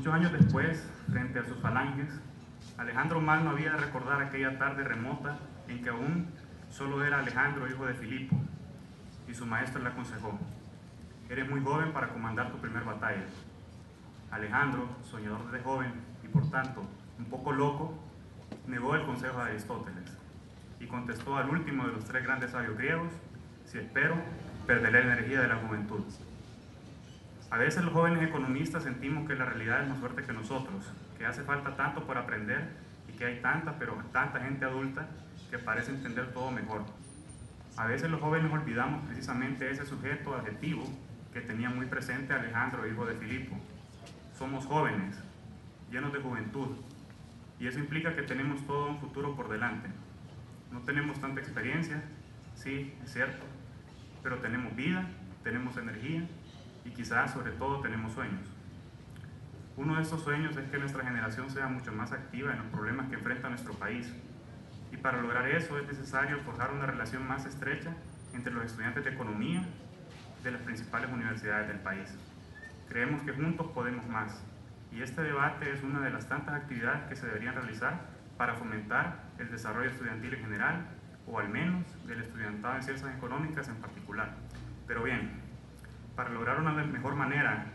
Muchos años después, frente a sus falanges, Alejandro Magno había de recordar aquella tarde remota en que aún solo era Alejandro, hijo de Filipo, y su maestro le aconsejó: eres muy joven para comandar tu primer batalla. Alejandro, soñador desde joven y por tanto un poco loco, negó el consejo de Aristóteles y contestó al último de los tres grandes sabios griegos: si espero, perderé la energía de la juventud. A veces los jóvenes economistas sentimos que la realidad es más fuerte que nosotros, que hace falta tanto por aprender y que hay tanta, pero tanta gente adulta que parece entender todo mejor. A veces los jóvenes olvidamos precisamente ese sujeto adjetivo que tenía muy presente Alejandro, hijo de Filipo. Somos jóvenes, llenos de juventud, y eso implica que tenemos todo un futuro por delante. No tenemos tanta experiencia, sí, es cierto, pero tenemos vida, tenemos energía y quizás sobre todo tenemos sueños. Uno de estos sueños es que nuestra generación sea mucho más activa en los problemas que enfrenta nuestro país. Y para lograr eso es necesario forjar una relación más estrecha entre los estudiantes de economía de las principales universidades del país. Creemos que juntos podemos más, y este debate es una de las tantas actividades que se deberían realizar para fomentar el desarrollo estudiantil en general, o al menos del estudiantado en ciencias económicas en particular. Pero bien, para lograr una mejor manera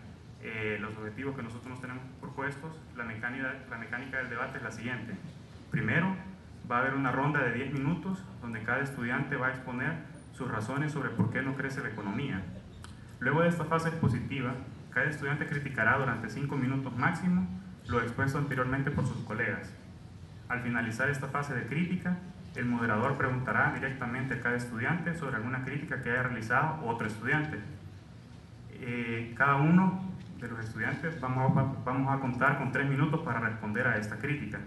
los objetivos que nosotros nos tenemos propuestos, la mecánica del debate es la siguiente. Primero, va a haber una ronda de 10 minutos donde cada estudiante va a exponer sus razones sobre por qué no crece la economía. Luego de esta fase expositiva, cada estudiante criticará durante 5 minutos máximo lo expuesto anteriormente por sus colegas. Al finalizar esta fase de crítica, el moderador preguntará directamente a cada estudiante sobre alguna crítica que haya realizado otro estudiante. Cada uno de los estudiantes vamos a contar con 3 minutos para responder a esta crítica.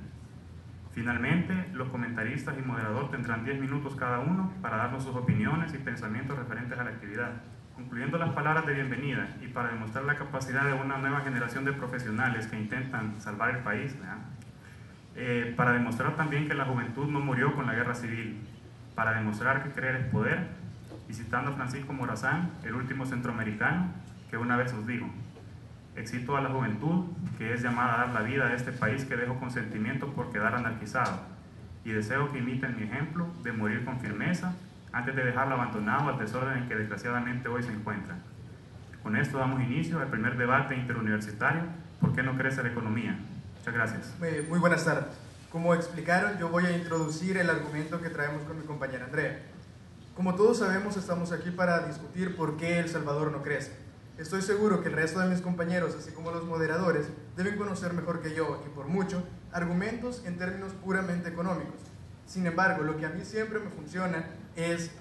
Finalmente, los comentaristas y moderador tendrán 10 minutos cada uno para darnos sus opiniones y pensamientos referentes a la actividad. Concluyendo las palabras de bienvenida y para demostrar la capacidad de una nueva generación de profesionales que intentan salvar el país, para demostrar también que la juventud no murió con la guerra civil, para demostrar que creer es poder, y citando a Francisco Morazán, el último centroamericano, que una vez nos dijo: excito a la juventud, que es llamada a dar la vida a este país que dejo con sentimiento por quedar anarquizado, y deseo que imiten mi ejemplo de morir con firmeza antes de dejarlo abandonado al desorden en que desgraciadamente hoy se encuentra. Con esto damos inicio al primer debate interuniversitario: ¿por qué no crece la economía? Muchas gracias. Muy buenas tardes. Como explicaron, yo voy a introducir el argumento que traemos con mi compañera Andrea. Como todos sabemos, estamos aquí para discutir por qué El Salvador no crece. Estoy seguro que el resto de mis compañeros, así como los moderadores, deben conocer mejor que yo, y por mucho, argumentos en términos puramente económicos. Sin embargo, lo que a mí siempre me funciona es,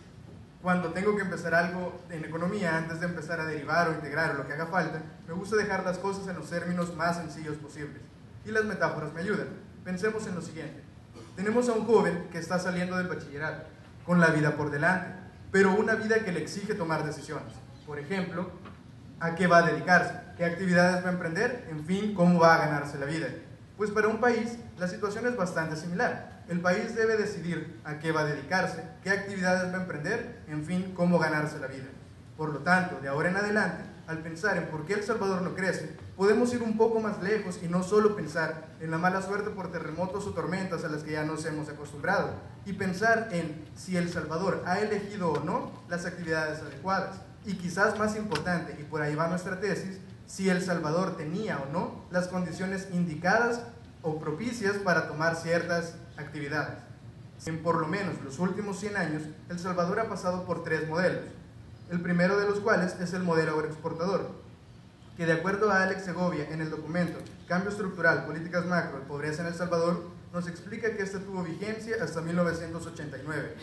cuando tengo que empezar algo en economía, antes de empezar a derivar o integrar o lo que haga falta, me gusta dejar las cosas en los términos más sencillos posibles. Y las metáforas me ayudan. Pensemos en lo siguiente. Tenemos a un joven que está saliendo del bachillerato, con la vida por delante, pero una vida que le exige tomar decisiones. Por ejemplo, ¿a qué va a dedicarse? ¿Qué actividades va a emprender? En fin, ¿cómo va a ganarse la vida? Pues para un país, la situación es bastante similar. El país debe decidir a qué va a dedicarse, qué actividades va a emprender, en fin, cómo ganarse la vida. Por lo tanto, de ahora en adelante, al pensar en por qué El Salvador no crece, podemos ir un poco más lejos y no solo pensar en la mala suerte por terremotos o tormentas a las que ya nos hemos acostumbrado, y pensar en si El Salvador ha elegido o no las actividades adecuadas. Y quizás más importante, y por ahí va nuestra tesis, si El Salvador tenía o no las condiciones indicadas o propicias para tomar ciertas actividades. En por lo menos los últimos 100 años, El Salvador ha pasado por 3 modelos. El primero de los cuales es el modelo agroexportador, que de acuerdo a Alex Segovia en el documento Cambio Estructural, Políticas Macro y Pobreza en El Salvador, nos explica que este tuvo vigencia hasta 1989.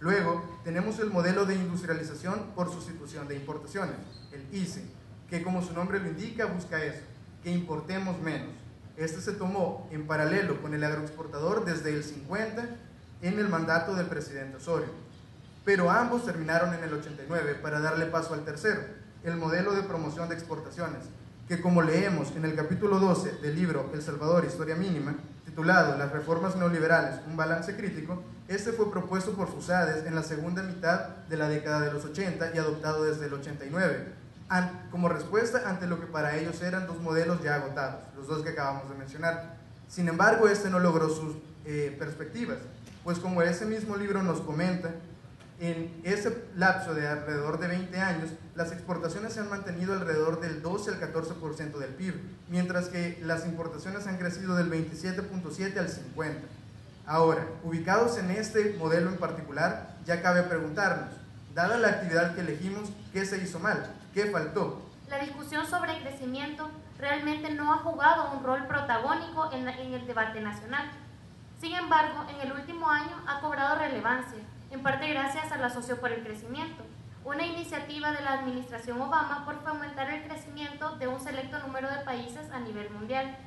Luego tenemos el modelo de industrialización por sustitución de importaciones, el ICE, que como su nombre lo indica busca eso, que importemos menos. Este se tomó en paralelo con el agroexportador desde el 50 en el mandato del presidente Osorio. Pero ambos terminaron en el 89 para darle paso al tercero, el modelo de promoción de exportaciones, que como leemos en el capítulo 12 del libro El Salvador, Historia Mínima, titulado Las reformas neoliberales, un balance crítico, este fue propuesto por Fusades en la segunda mitad de la década de los 80 y adoptado desde el 89. como respuesta ante lo que para ellos eran dos modelos ya agotados, los dos que acabamos de mencionar. Sin embargo, este no logró sus perspectivas, pues como ese mismo libro nos comenta, en ese lapso de alrededor de 20 años, las exportaciones se han mantenido alrededor del 12 al 14% del PIB, mientras que las importaciones han crecido del 27.7 al 50%. Ahora, ubicados en este modelo en particular, ya cabe preguntarnos, dada la actividad que elegimos, ¿qué se hizo mal? ¿Qué faltó? La discusión sobre crecimiento realmente no ha jugado un rol protagónico en el debate nacional. Sin embargo, en el último año ha cobrado relevancia, en parte gracias a la Socio por el Crecimiento, una iniciativa de la administración Obama por fomentar el crecimiento de un selecto número de países a nivel mundial.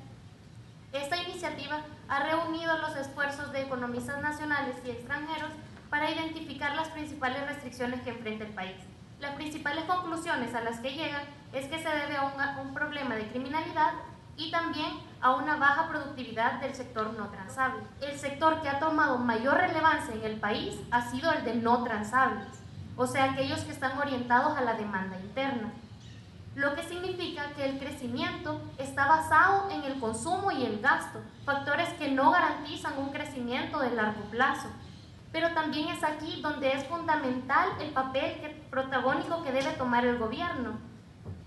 Esta iniciativa ha reunido los esfuerzos de economistas nacionales y extranjeros para identificar las principales restricciones que enfrenta el país. Las principales conclusiones a las que llegan es que se debe a un problema de criminalidad y también a una baja productividad del sector no transable. El sector que ha tomado mayor relevancia en el país ha sido el de no transables, o sea, aquellos que están orientados a la demanda interna, lo que significa que el crecimiento está basado en el consumo y el gasto, factores que no garantizan un crecimiento de largo plazo. Pero también es aquí donde es fundamental el papel protagónico que debe tomar el gobierno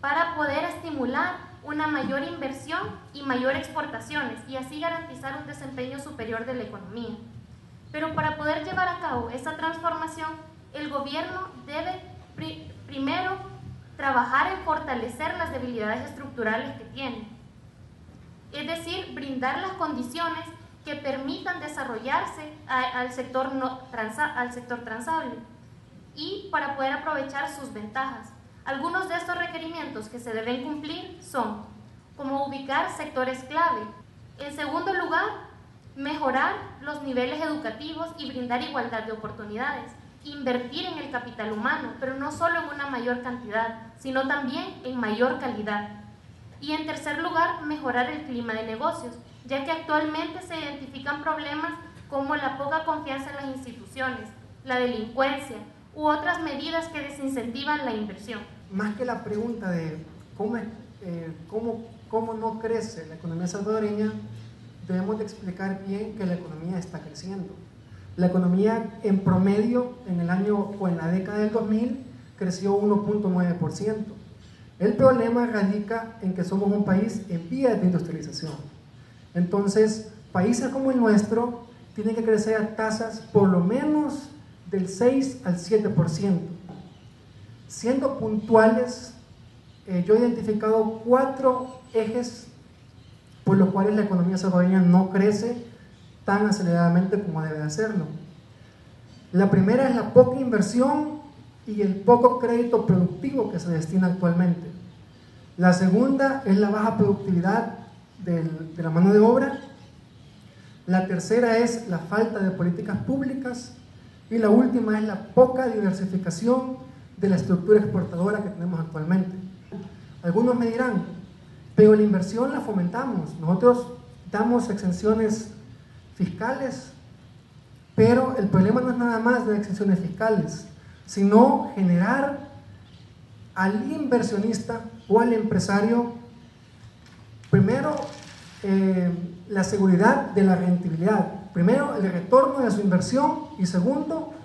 para poder estimular una mayor inversión y mayor exportaciones y así garantizar un desempeño superior de la economía. Pero para poder llevar a cabo esa transformación, el gobierno debe primero trabajar en fortalecer las debilidades estructurales que tiene, es decir, brindar las condiciones que permitan desarrollarse al sector transable y para poder aprovechar sus ventajas. Algunos de estos requerimientos que se deben cumplir son como ubicar sectores clave. En segundo lugar, mejorar los niveles educativos y brindar igualdad de oportunidades. Invertir en el capital humano, pero no solo en una mayor cantidad, sino también en mayor calidad. Y en tercer lugar, mejorar el clima de negocios, ya que actualmente se identifican problemas como la poca confianza en las instituciones, la delincuencia u otras medidas que desincentivan la inversión. Más que la pregunta de cómo no crece la economía salvadoreña, debemos de explicar bien que la economía está creciendo. La economía en promedio en el año o en la década del 2000 creció 1.9%. El problema radica en que somos un país en vías de industrialización. Entonces, países como el nuestro tienen que crecer a tasas por lo menos del 6 al 7%. Siendo puntuales, yo he identificado 4 ejes por los cuales la economía salvadoreña no crece tan aceleradamente como debe de hacerlo. La primera es la poca inversión y el poco crédito productivo que se destina actualmente. La segunda es la baja productividad de la mano de obra. La tercera es la falta de políticas públicas. Y la última es la poca diversificación de la estructura exportadora que tenemos actualmente. Algunos me dirán, pero la inversión la fomentamos. Nosotros damos exenciones fiscales, pero el problema no es nada más de exenciones fiscales, sino generar al inversionista o al empresario, primero, la seguridad de la rentabilidad. Primero, el retorno de su inversión y segundo,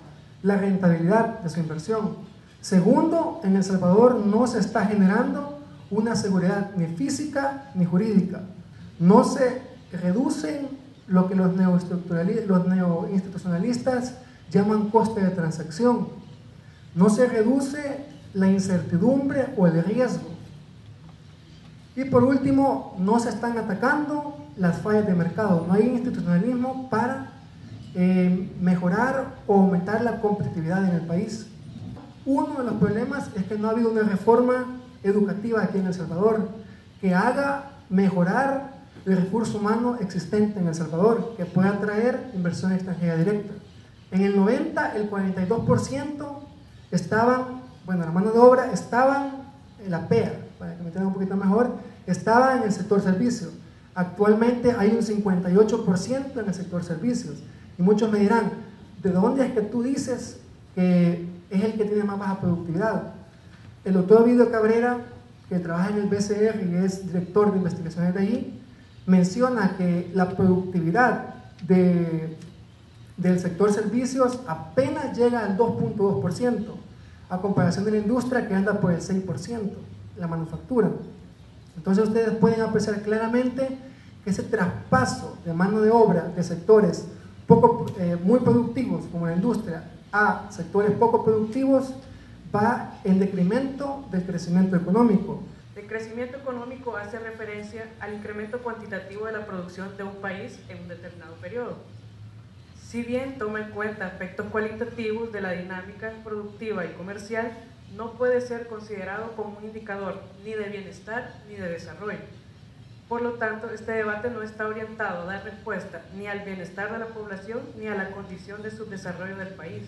la rentabilidad de su inversión. Segundo, en El Salvador no se está generando una seguridad ni física ni jurídica. No se reducen lo que los neoinstitucionalistas llaman coste de transacción. No se reduce la incertidumbre o el riesgo. Y por último, no se están atacando las fallas de mercado. No hay institucionalismo para mejorar o aumentar la competitividad en el país. Uno de los problemas es que no ha habido una reforma educativa aquí en El Salvador que haga mejorar el recurso humano existente en El Salvador, que pueda atraer inversión extranjera directa. En el 90, el 42% la mano de obra estaban en la PEA, para que me entiendan un poquito mejor, estaba en el sector servicios. Actualmente hay un 58% en el sector servicios. Y muchos me dirán, ¿de dónde es que tú dices que es el que tiene más baja productividad? El doctor Ovidio Cabrera, que trabaja en el BCR y es director de investigaciones de allí, menciona que la productividad del sector servicios apenas llega al 2.2%, a comparación de la industria que anda por el 6%, la manufactura. Entonces ustedes pueden apreciar claramente que ese traspaso de mano de obra de sectores muy productivos como la industria a sectores poco productivos va en decremento del crecimiento económico. El crecimiento económico hace referencia al incremento cuantitativo de la producción de un país en un determinado periodo. Si bien toma en cuenta aspectos cualitativos de la dinámica productiva y comercial, no puede ser considerado como un indicador ni de bienestar ni de desarrollo. Por lo tanto, este debate no está orientado a dar respuesta ni al bienestar de la población ni a la condición de subdesarrollo del país,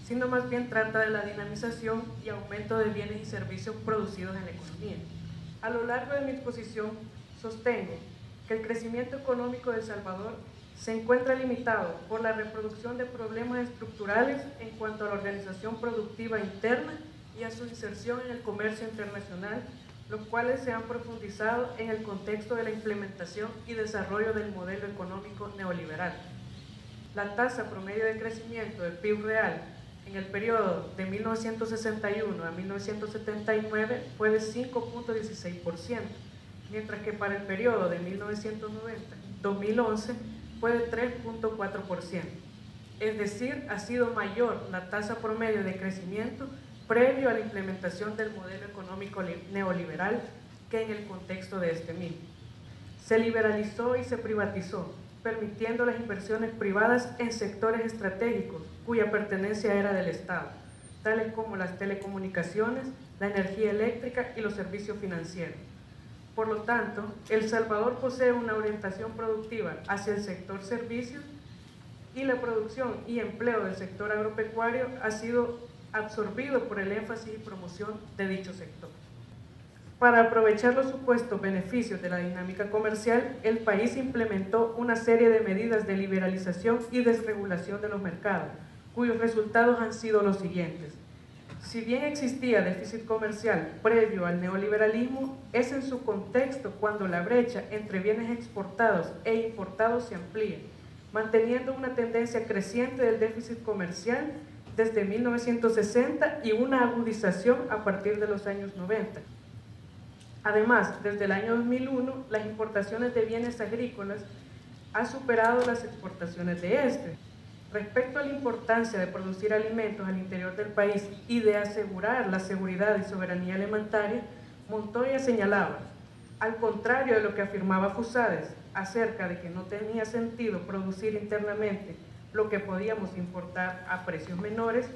sino más bien trata de la dinamización y aumento de bienes y servicios producidos en la economía. A lo largo de mi exposición, sostengo que el crecimiento económico de El Salvador se encuentra limitado por la reproducción de problemas estructurales en cuanto a la organización productiva interna y a su inserción en el comercio internacional, los cuales se han profundizado en el contexto de la implementación y desarrollo del modelo económico neoliberal. La tasa promedio de crecimiento del PIB real en el periodo de 1961 a 1979 fue de 5.16%, mientras que para el periodo de 1990-2011 fue de 3.4%. Es decir, ha sido mayor la tasa promedio de crecimiento previo a la implementación del modelo económico neoliberal que en el contexto de este mismo. Se liberalizó y se privatizó, permitiendo las inversiones privadas en sectores estratégicos cuya pertenencia era del Estado, tales como las telecomunicaciones, la energía eléctrica y los servicios financieros. Por lo tanto, El Salvador posee una orientación productiva hacia el sector servicios y la producción y empleo del sector agropecuario ha sido absorbido por el énfasis y promoción de dicho sector. Para aprovechar los supuestos beneficios de la dinámica comercial, el país implementó una serie de medidas de liberalización y desregulación de los mercados, cuyos resultados han sido los siguientes. Si bien existía déficit comercial previo al neoliberalismo, es en su contexto cuando la brecha entre bienes exportados e importados se amplía, manteniendo una tendencia creciente del déficit comercial desde 1960 y una agudización a partir de los años 90. Además, desde el año 2001, las importaciones de bienes agrícolas han superado las exportaciones de este. Respecto a la importancia de producir alimentos al interior del país y de asegurar la seguridad y soberanía alimentaria, Montoya señalaba, al contrario de lo que afirmaba Fusades acerca de que no tenía sentido producir internamente lo que podíamos importar a precios menores,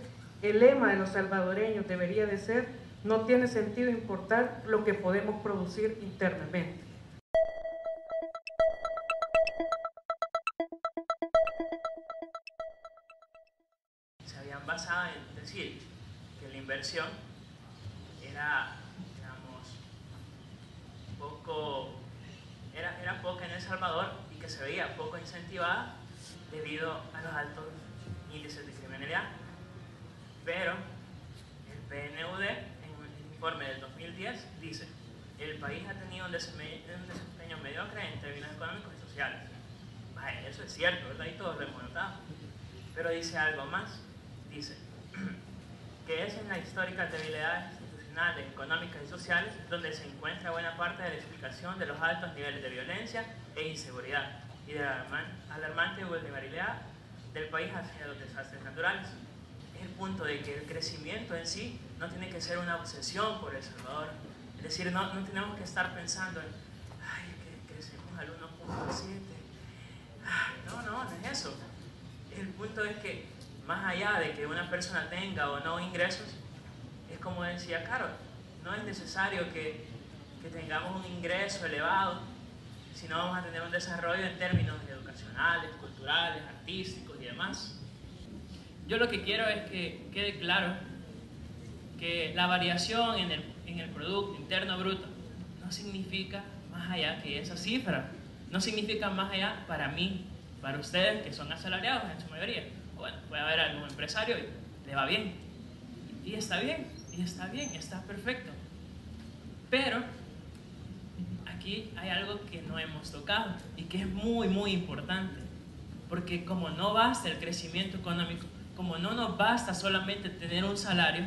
el lema de los salvadoreños debería de ser: no tiene sentido importar lo que podemos producir internamente. Se habían basado en decir que la inversión era, digamos, era poca en El Salvador y que se veía poco incentivada debido a los altos índices de criminalidad. Pero el PNUD, en un informe del 2010, dice: el país ha tenido un desempeño mediocre en términos económicos y sociales. Vale, eso es cierto, ¿verdad? Y todos lo hemos notado. Pero dice algo más. Dice que es en las históricas debilidades institucionales, económicas y sociales donde se encuentra buena parte de la explicación de los altos niveles de violencia e inseguridad y de la alarmante vulnerabilidad del país hacia los desastres naturales. Es el punto de que el crecimiento en sí no tiene que ser una obsesión por El Salvador. Es decir, no tenemos que estar pensando en, ay, que crecemos al 1.7. No es eso. El punto es que más allá de que una persona tenga o no ingresos, es como decía Carol, no es necesario que tengamos un ingreso elevado, sino vamos a tener un desarrollo en términos educacionales, culturales, artísticos y demás. Yo lo que quiero es que quede claro que la variación en el Producto Interno Bruto no significa más allá que esa cifra, no significa más allá para mí, para ustedes que son asalariados en su mayoría. Bueno, puede haber algún empresario y le va bien, y está bien. y está bien, está perfecto. Pero aquí hay algo que no hemos tocado y que es muy, muy importante. Porque como no basta el crecimiento económico, como no nos basta solamente tener un salario,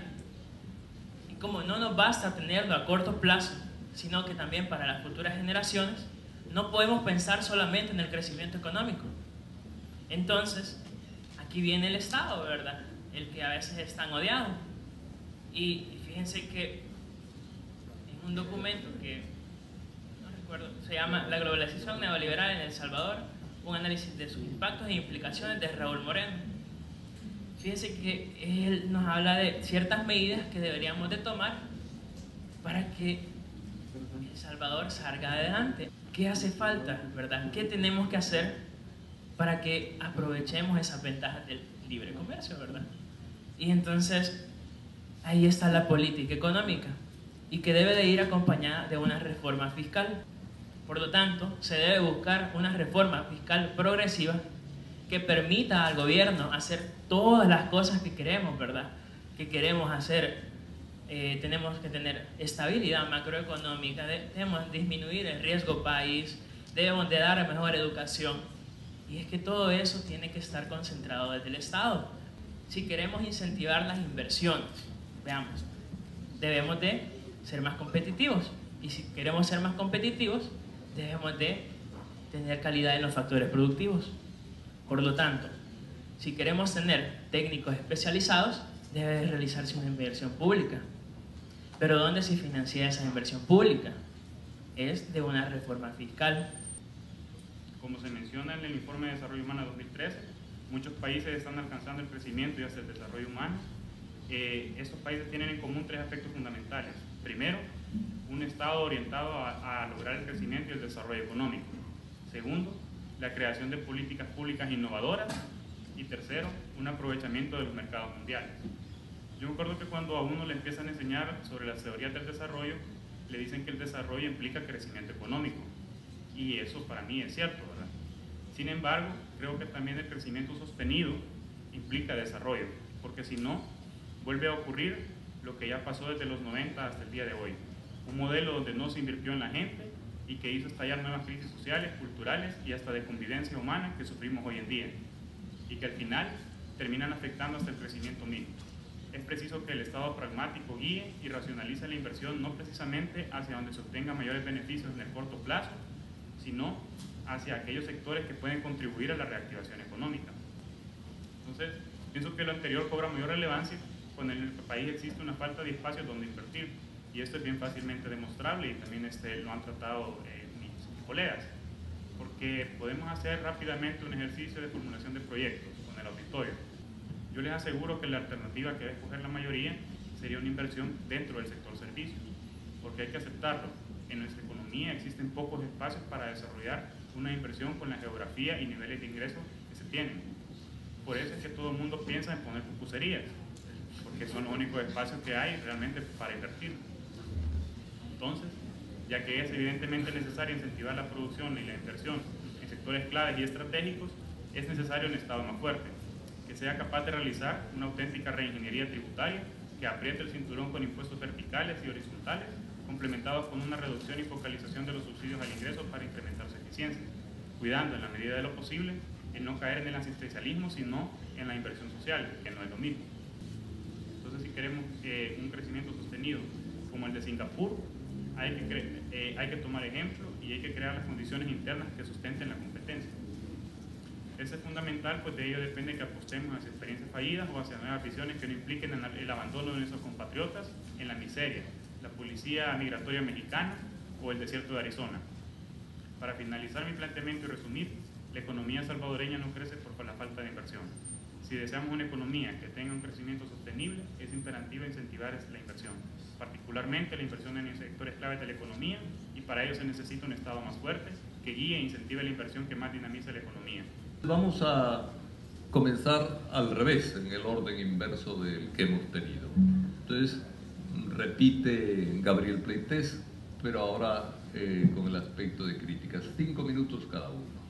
y como no nos basta tenerlo a corto plazo, sino que también para las futuras generaciones, no podemos pensar solamente en el crecimiento económico. Entonces, aquí viene el Estado, ¿verdad? El que a veces es tan odiado. Y fíjense que en un documento que, no recuerdo, se llama La globalización neoliberal en El Salvador, un análisis de sus impactos e implicaciones, de Raúl Moreno. Fíjense que él nos habla de ciertas medidas que deberíamos de tomar para que El Salvador salga adelante. ¿Qué hace falta, verdad? ¿Qué tenemos que hacer para que aprovechemos esas ventajas del libre comercio, verdad? Y entonces, ahí está la política económica, y que debe de ir acompañada de una reforma fiscal. Por lo tanto, se debe buscar una reforma fiscal progresiva que permita al gobierno hacer todas las cosas que queremos, ¿verdad? Que queremos hacer. Tenemos que tener estabilidad macroeconómica, debemos disminuir el riesgo país, debemos de dar mejor educación. Y es que todo eso tiene que estar concentrado desde el Estado. Si queremos incentivar las inversiones, veamos, debemos de ser más competitivos. Y si queremos ser más competitivos, debemos de tener calidad en los factores productivos. Por lo tanto, si queremos tener técnicos especializados, debe de realizarse una inversión pública. Pero ¿dónde se financia esa inversión pública? Es de una reforma fiscal. Como se menciona en el Informe de Desarrollo Humano 2013, muchos países están alcanzando el crecimiento y hasta el desarrollo humano. Estos países tienen en común tres aspectos fundamentales. Primero, un Estado orientado a lograr el crecimiento y el desarrollo económico. Segundo, la creación de políticas públicas innovadoras. Y tercero, un aprovechamiento de los mercados mundiales. Yo me acuerdo que cuando a uno le empiezan a enseñar sobre las teorías del desarrollo, le dicen que el desarrollo implica crecimiento económico. Y eso para mí es cierto, ¿verdad? Sin embargo, creo que también el crecimiento sostenido implica desarrollo, porque si no, vuelve a ocurrir lo que ya pasó desde los 90 hasta el día de hoy. Un modelo donde no se invirtió en la gente y que hizo estallar nuevas crisis sociales, culturales y hasta de convivencia humana que sufrimos hoy en día, y que al final terminan afectando hasta el crecimiento mismo. Es preciso que el Estado pragmático guíe y racionalice la inversión no precisamente hacia donde se obtengan mayores beneficios en el corto plazo, sino hacia aquellos sectores que pueden contribuir a la reactivación económica. Entonces, pienso que lo anterior cobra mayor relevancia cuando en el país existe una falta de espacios donde invertir, y esto es bien fácilmente demostrable y también lo han tratado mis colegas, porque podemos hacer rápidamente un ejercicio de formulación de proyectos con el auditorio. Yo les aseguro que la alternativa que va a escoger la mayoría sería una inversión dentro del sector servicios, porque hay que aceptarlo. En nuestra economía existen pocos espacios para desarrollar una inversión con la geografía y niveles de ingresos que se tienen. Por eso es que todo el mundo piensa en poner pupuserías, porque son los únicos espacios que hay realmente para invertir. Entonces, ya que es evidentemente necesario incentivar la producción y la inversión en sectores claves y estratégicos, es necesario un Estado más fuerte, que sea capaz de realizar una auténtica reingeniería tributaria, que apriete el cinturón con impuestos verticales y horizontales, complementados con una reducción y focalización de los subsidios al ingreso para incrementar su eficiencia, cuidando en la medida de lo posible en no caer en el asistencialismo, sino en la inversión social, que no es lo mismo. Entonces, si queremos un crecimiento sostenido como el de Singapur, hay que tomar ejemplo y hay que crear las condiciones internas que sustenten la competencia. Eso es fundamental, pues de ello depende que apostemos hacia experiencias fallidas o hacia nuevas visiones que no impliquen el abandono de nuestros compatriotas en la miseria, la policía migratoria mexicana o el desierto de Arizona. Para finalizar mi planteamiento y resumir, la economía salvadoreña no crece por la falta de inversión. Si deseamos una economía que tenga un crecimiento sostenible, es imperativo incentivar la inversión, particularmente la inversión en sectores claves de la economía, y para ello se necesita un Estado más fuerte que guíe e incentive la inversión que más dinamice la economía. Vamos a comenzar al revés, en el orden inverso del que hemos tenido. Entonces, repite Gabriel Pleites, pero ahora con el aspecto de críticas. 5 minutos cada uno.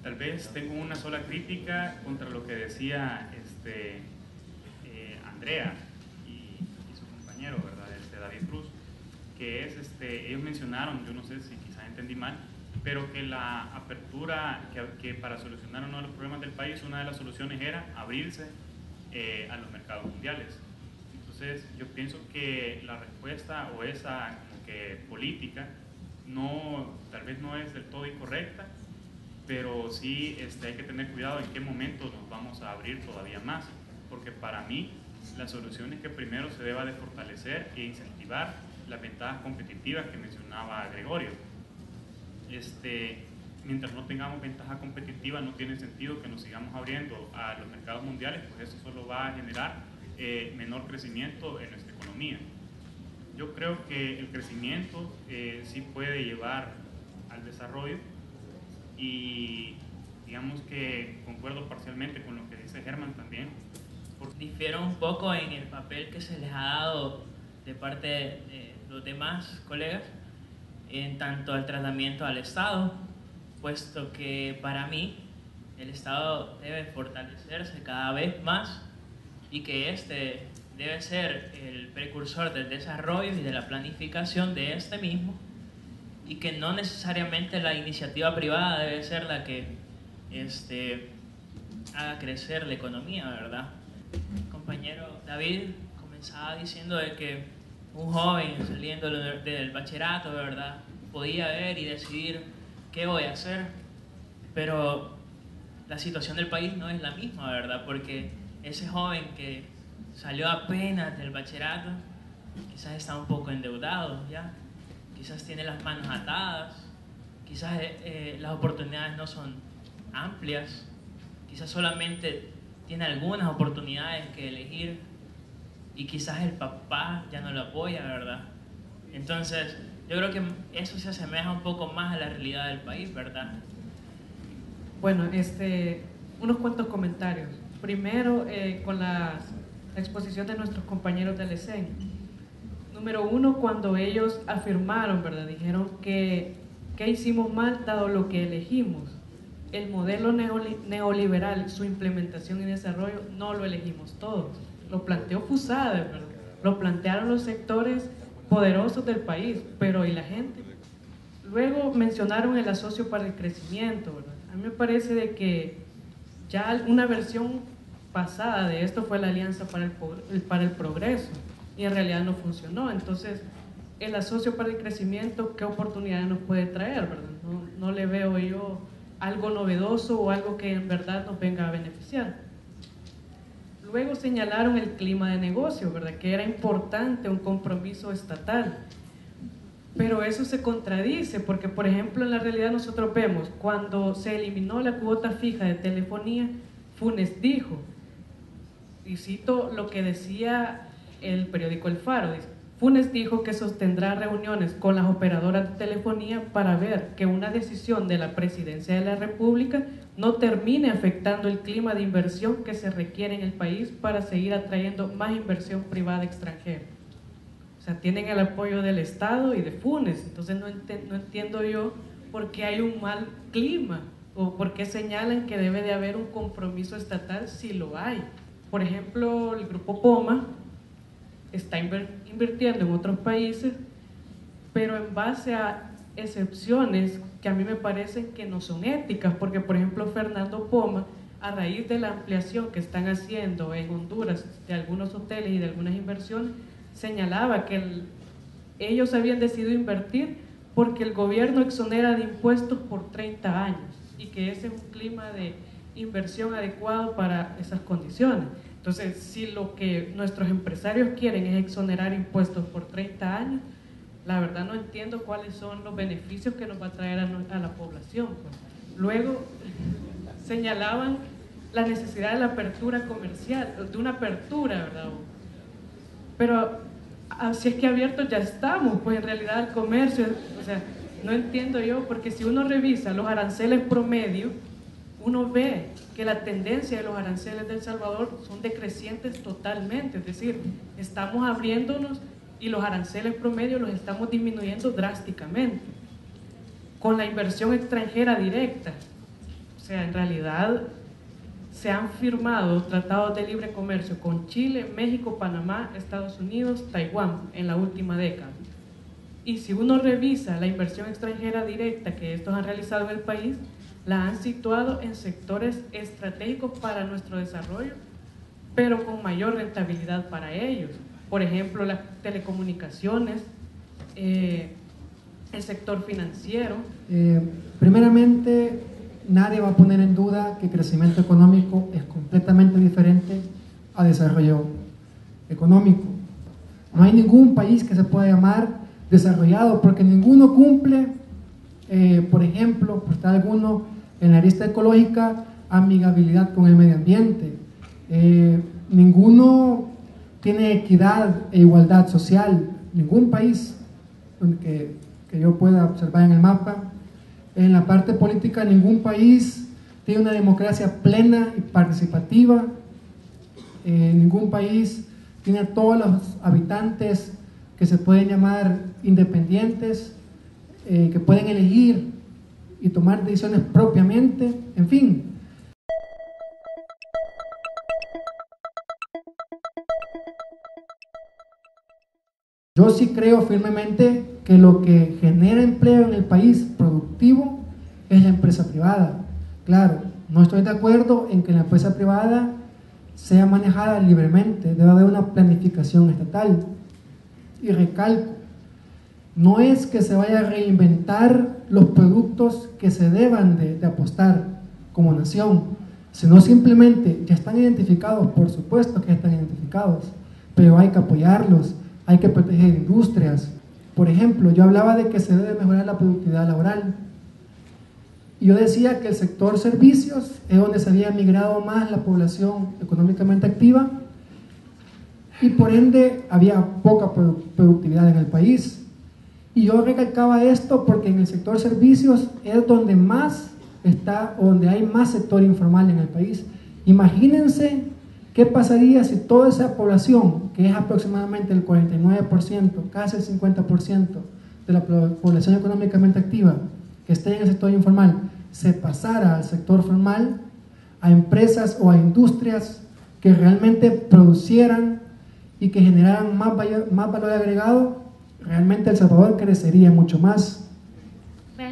Tal vez tengo una sola crítica contra lo que decía Andrea y su compañero. que es, ellos mencionaron, yo no sé si quizás entendí mal, pero que la apertura, que para solucionar uno de los problemas del país, una de las soluciones era abrirse a los mercados mundiales. Entonces yo pienso que la respuesta o esa como que política tal vez no es del todo incorrecta, pero sí hay que tener cuidado en qué momento nos vamos a abrir todavía más, porque para mí la solución es que primero se deba de fortalecer e incentivar las ventajas competitivas que mencionaba Gregorio. Mientras no tengamos ventaja competitiva, no tiene sentido que nos sigamos abriendo a los mercados mundiales, pues eso solo va a generar menor crecimiento en nuestra economía. Yo creo que el crecimiento sí puede llevar al desarrollo, y digamos que concuerdo parcialmente con lo que dice Germán también. Difiero un poco en el papel que se les ha dado de parte de los demás colegas en tanto al tratamiento al Estado, puesto que para mí el Estado debe fortalecerse cada vez más y que este debe ser el precursor del desarrollo y de la planificación de este mismo, y que no necesariamente la iniciativa privada debe ser la que haga crecer la economía, ¿verdad? El compañero David comenzaba diciendo de que un joven saliendo del bachillerato, ¿verdad?, podía ver y decidir qué voy a hacer, pero la situación del país no es la misma, ¿verdad? Porque ese joven que salió apenas del bachillerato quizás está un poco endeudado ya, quizás tiene las manos atadas, quizás las oportunidades no son amplias, quizás solamente tiene algunas oportunidades que elegir y quizás el papá ya no lo apoya, ¿verdad? Entonces, yo creo que eso se asemeja un poco más a la realidad del país, ¿verdad? Bueno, unos cuantos comentarios. Primero, con la exposición de nuestros compañeros del ESEN. Número uno, cuando ellos afirmaron, ¿verdad?, dijeron que hicimos mal dado lo que elegimos. El modelo neoliberal, su implementación y desarrollo, no lo elegimos todos. Lo planteó FUSADE, ¿verdad? Lo plantearon los sectores poderosos del país, pero ¿y la gente? Luego mencionaron el asocio para el crecimiento, ¿verdad? A mí me parece de que ya una versión pasada de esto fue la Alianza para el Progreso, y en realidad no funcionó. Entonces, el asocio para el crecimiento, ¿qué oportunidades nos puede traer, verdad? No le veo yo algo novedoso o algo que en verdad nos venga a beneficiar. Luego señalaron el clima de negocio, ¿verdad?, que era importante un compromiso estatal. Pero eso se contradice, porque por ejemplo en la realidad nosotros vemos, cuando se eliminó la cuota fija de telefonía, Funes dijo, y cito lo que decía el periódico El Faro, dice: Funes dijo que sostendrá reuniones con las operadoras de telefonía para ver que una decisión de la Presidencia de la República no termine afectando el clima de inversión que se requiere en el país para seguir atrayendo más inversión privada extranjera. O sea, tienen el apoyo del Estado y de Funes. Entonces no entiendo yo por qué hay un mal clima o por qué señalan que debe de haber un compromiso estatal si lo hay. Por ejemplo, el Grupo Poma está invirtiendo en otros países, pero en base a excepciones que a mí me parecen que no son éticas, porque por ejemplo Fernando Poma, a raíz de la ampliación que están haciendo en Honduras de algunos hoteles y de algunas inversiones, señalaba que ellos habían decidido invertir porque el gobierno exonera de impuestos por 30 años y que ese es un clima de inversión adecuado para esas condiciones. Entonces, si lo que nuestros empresarios quieren es exonerar impuestos por 30 años, la verdad no entiendo cuáles son los beneficios que nos va a traer a la población. Luego, señalaban la necesidad de la apertura comercial, de una apertura, ¿verdad? Pero si es que abiertos ya estamos, pues en realidad el comercio, o sea, no entiendo yo, porque si uno revisa los aranceles promedio, uno ve que la tendencia de los aranceles de El Salvador son decrecientes totalmente, es decir, estamos abriéndonos y los aranceles promedio los estamos disminuyendo drásticamente. Con la inversión extranjera directa, o sea, en realidad se han firmado tratados de libre comercio con Chile, México, Panamá, Estados Unidos, Taiwán en la última década. Y si uno revisa la inversión extranjera directa que estos han realizado en el país, la han situado en sectores estratégicos para nuestro desarrollo, pero con mayor rentabilidad para ellos. Por ejemplo, las telecomunicaciones, el sector financiero. Primeramente, nadie va a poner en duda que crecimiento económico es completamente diferente a desarrollo económico. No hay ningún país que se pueda llamar desarrollado porque ninguno cumple, por ejemplo, por estar alguno en la arista ecológica, amigabilidad con el medio ambiente. Ninguno tiene equidad e igualdad social. Ningún país que yo pueda observar en el mapa. En la parte política, ningún país tiene una democracia plena y participativa. Ningún país tiene a todos los habitantes que se pueden llamar independientes, que pueden elegir y tomar decisiones propiamente, en fin. Yo sí creo firmemente que lo que genera empleo en el país productivo es la empresa privada. Claro, no estoy de acuerdo en que la empresa privada sea manejada libremente, debe haber una planificación estatal. Y recalco, no es que se vaya a reinventar los productos que se deban de apostar como nación, sino simplemente ya están identificados, por supuesto que están identificados, pero hay que apoyarlos, hay que proteger industrias. Por ejemplo, yo hablaba de que se debe mejorar la productividad laboral. Y yo decía que el sector servicios es donde se había migrado más la población económicamente activa y por ende había poca productividad en el país. Y yo recalcaba esto porque en el sector servicios es donde más está, o donde hay más sector informal en el país. Imagínense qué pasaría si toda esa población, que es aproximadamente el 49%, casi el 50% de la población económicamente activa, que esté en el sector informal, se pasara al sector formal, a empresas o a industrias que realmente producieran y que generaran más valor agregado, realmente El Salvador crecería mucho más.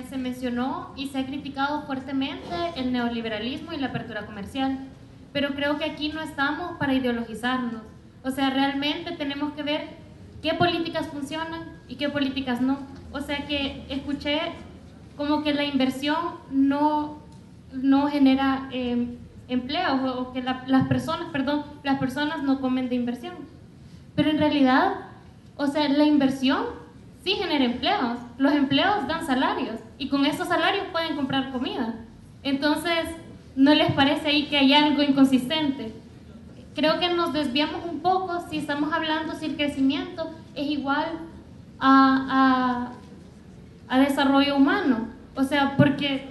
Se mencionó y se ha criticado fuertemente el neoliberalismo y la apertura comercial, pero creo que aquí no estamos para ideologizarnos. O sea, realmente tenemos que ver qué políticas funcionan y qué políticas no. O sea, que escuché como que la inversión no genera empleos, o que las personas no comen de inversión. Pero en realidad, o sea, la inversión sí genera empleos. Los empleos dan salarios y con esos salarios pueden comprar comida. Entonces, ¿no les parece ahí que hay algo inconsistente? Creo que nos desviamos un poco si estamos hablando si el crecimiento es igual a desarrollo humano. O sea, porque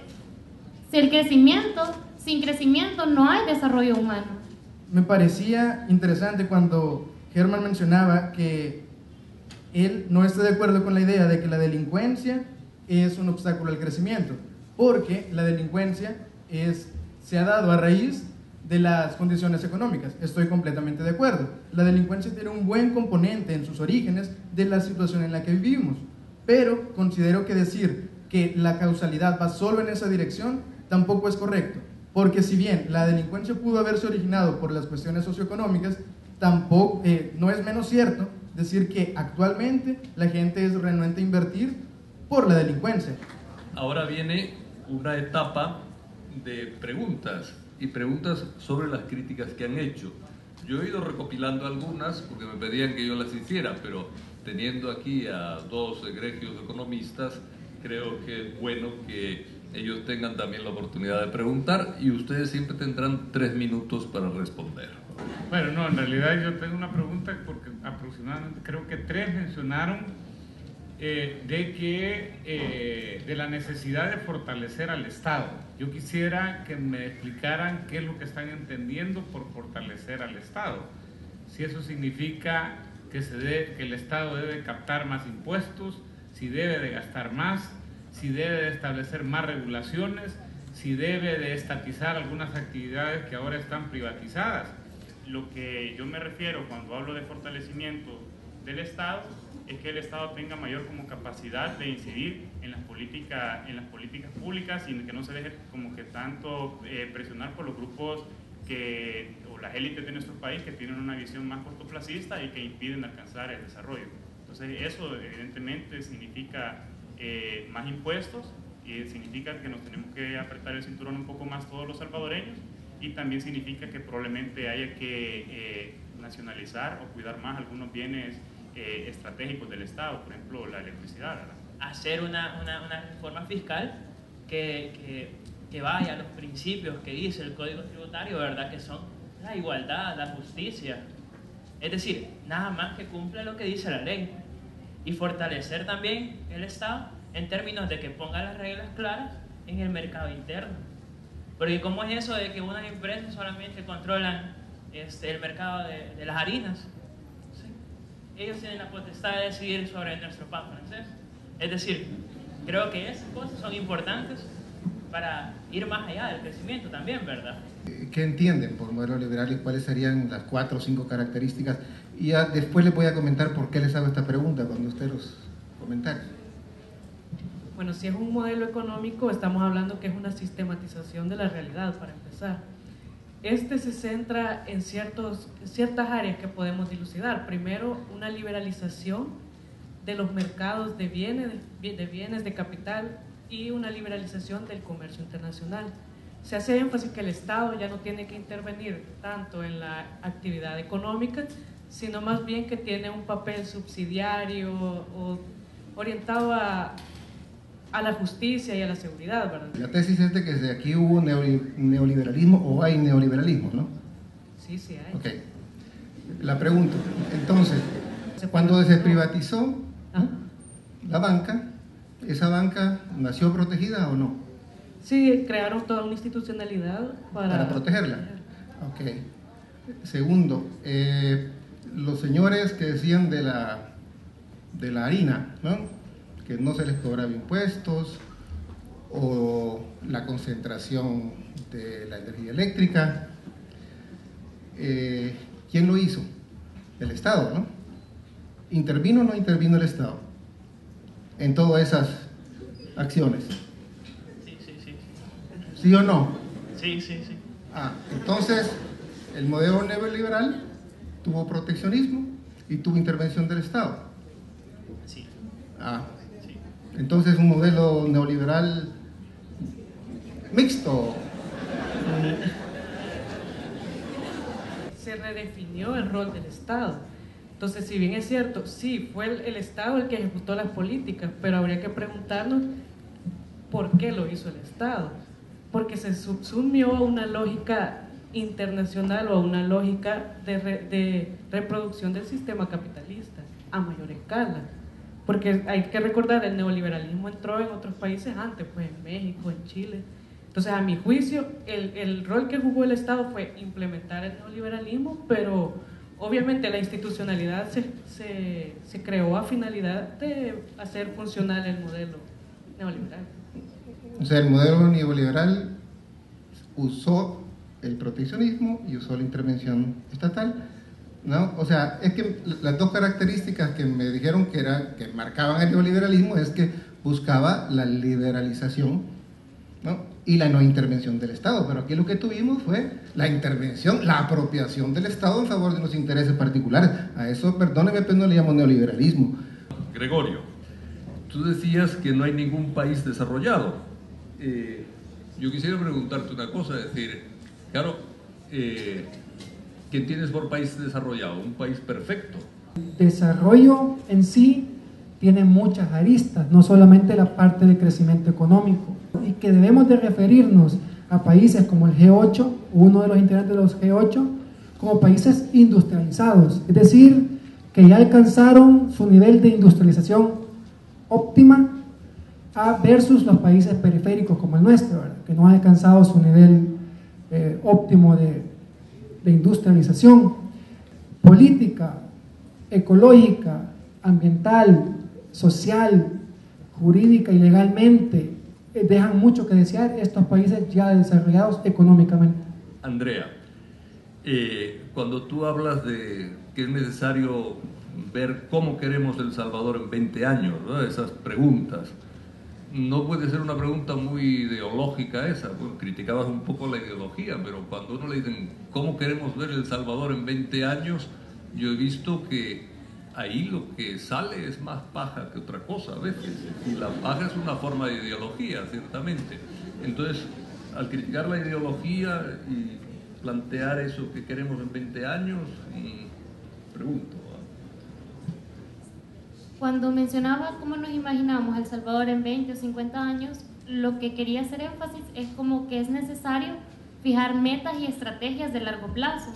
sin crecimiento no hay desarrollo humano. Me parecía interesante cuando Germán mencionaba que él no está de acuerdo con la idea de que la delincuencia es un obstáculo al crecimiento, porque la delincuencia se ha dado a raíz de las condiciones económicas. Estoy completamente de acuerdo. La delincuencia tiene un buen componente en sus orígenes de la situación en la que vivimos, pero considero que decir que la causalidad va solo en esa dirección tampoco es correcto, porque si bien la delincuencia pudo haberse originado por las cuestiones socioeconómicas, tampoco, no es menos cierto decir que actualmente la gente es renuente a invertir por la delincuencia. Ahora viene una etapa de preguntas, y preguntas sobre las críticas que han hecho. Yo he ido recopilando algunas porque me pedían que yo las hiciera, pero teniendo aquí a dos egregios economistas, creo que es bueno que ellos tengan también la oportunidad de preguntar, y ustedes siempre tendrán 3 minutos para responder. Bueno, no, en realidad yo tengo una pregunta porque aproximadamente creo que 3 mencionaron de la necesidad de fortalecer al Estado. Yo quisiera que me explicaran qué es lo que están entendiendo por fortalecer al Estado. Si eso significa que el Estado debe captar más impuestos, si debe de gastar más, si debe de establecer más regulaciones, si debe de estatizar algunas actividades que ahora están privatizadas. Lo que yo me refiero cuando hablo de fortalecimiento del Estado es que el Estado tenga mayor como capacidad de incidir en las políticas públicas y que no se deje como que tanto presionar por los grupos o las élites de nuestro país que tienen una visión más cortoplacista y que impiden alcanzar el desarrollo. Entonces eso evidentemente significa más impuestos y significa que nos tenemos que apretar el cinturón un poco más todos los salvadoreños, y también significa que probablemente haya que nacionalizar o cuidar más algunos bienes estratégicos del Estado, por ejemplo la electricidad, ¿verdad? Hacer una reforma fiscal que vaya a los principios que dice el Código Tributario, ¿verdad? Que son la igualdad, la justicia, es decir, nada más que cumpla lo que dice la ley, y fortalecer también el Estado en términos de que ponga las reglas claras en el mercado interno, porque ¿cómo es eso de que unas empresas solamente controlan el mercado de las harinas? ¿Sí? Ellos tienen la potestad de decidir sobre nuestro pan francés. Es decir, creo que esas cosas son importantes para ir más allá del crecimiento también, ¿verdad? ¿Qué entienden por modelo liberal y cuáles serían las 4 o 5 características? Y ya después les voy a comentar por qué les hago esta pregunta cuando usted los comentarios. Bueno, si es un modelo económico, estamos hablando que es una sistematización de la realidad, para empezar. Este se centra en ciertas áreas que podemos dilucidar. Primero, una liberalización de los mercados de bienes, de capital, y una liberalización del comercio internacional. Se hace énfasis que el Estado ya no tiene que intervenir tanto en la actividad económica, sino más bien que tiene un papel subsidiario o orientado a la justicia y a la seguridad, ¿verdad? La tesis es de que desde aquí hubo neoliberalismo o hay neoliberalismo, ¿no? Sí, sí hay. Ok. La pregunto, entonces, cuando se privatizó la banca, ¿esa banca nació protegida o no? Sí, crearon toda una institucionalidad para protegerla. Ok. Segundo, los señores que decían de la harina, ¿no?, que no se les cobraba impuestos, o la concentración de la energía eléctrica, ¿quién lo hizo? El Estado, ¿no? ¿Intervino o no intervino el Estado en todas esas acciones? Sí. ¿Sí o no? Sí. Entonces, el modelo neoliberal tuvo proteccionismo y tuvo intervención del Estado. Sí. Entonces, un modelo neoliberal mixto. Se redefinió el rol del Estado. Entonces, si bien es cierto, sí, fue el Estado el que ejecutó las políticas, pero habría que preguntarnos por qué lo hizo el Estado. Porque se subsumió a una lógica internacional o a una lógica de reproducción del sistema capitalista a mayor escala. Porque hay que recordar, el neoliberalismo entró en otros países antes, pues en México, en Chile. Entonces, a mi juicio, el rol que jugó el Estado fue implementar el neoliberalismo, pero obviamente la institucionalidad se creó a finalidad de hacer funcional el modelo neoliberal. O sea, el modelo neoliberal usó el proteccionismo y usó la intervención estatal, ¿no? O sea, es que las 2 características que me dijeron que marcaban el neoliberalismo es que buscaba la liberalización, ¿no?, y la no intervención del Estado, pero aquí lo que tuvimos fue la intervención, la apropiación del Estado en favor de los intereses particulares. A eso, perdóneme, pero no le llamo neoliberalismo. Gregorio, tú decías que no hay ningún país desarrollado. Yo quisiera preguntarte una cosa, es decir, claro, ¿qué entiendes por país desarrollado? ¿Un país perfecto? Desarrollo en sí tiene muchas aristas, no solamente la parte de crecimiento económico, y que debemos de referirnos a países como el G8, uno de los integrantes de los G8, como países industrializados, es decir, que ya alcanzaron su nivel de industrialización óptima versus los países periféricos como el nuestro, ¿verdad?, que no han alcanzado su nivel óptimo de industrialización. Política, ecológica, ambiental, social, jurídica y legalmente dejan mucho que desear estos países ya desarrollados económicamente. Andrea, cuando tú hablas de que es necesario ver cómo queremos El Salvador en 20 años, ¿no? Esas preguntas. No puede ser una pregunta muy ideológica esa. Bueno, criticabas un poco la ideología, pero cuando uno le dicen cómo queremos ver El Salvador en 20 años, yo he visto que ahí lo que sale es más paja que otra cosa a veces. Y la paja es una forma de ideología, ciertamente. Entonces, al criticar la ideología y plantear eso que queremos en 20 años, pregunto. Cuando mencionaba cómo nos imaginamos El Salvador en 20 o 50 años, lo que quería hacer énfasis es como que es necesario fijar metas y estrategias de largo plazo,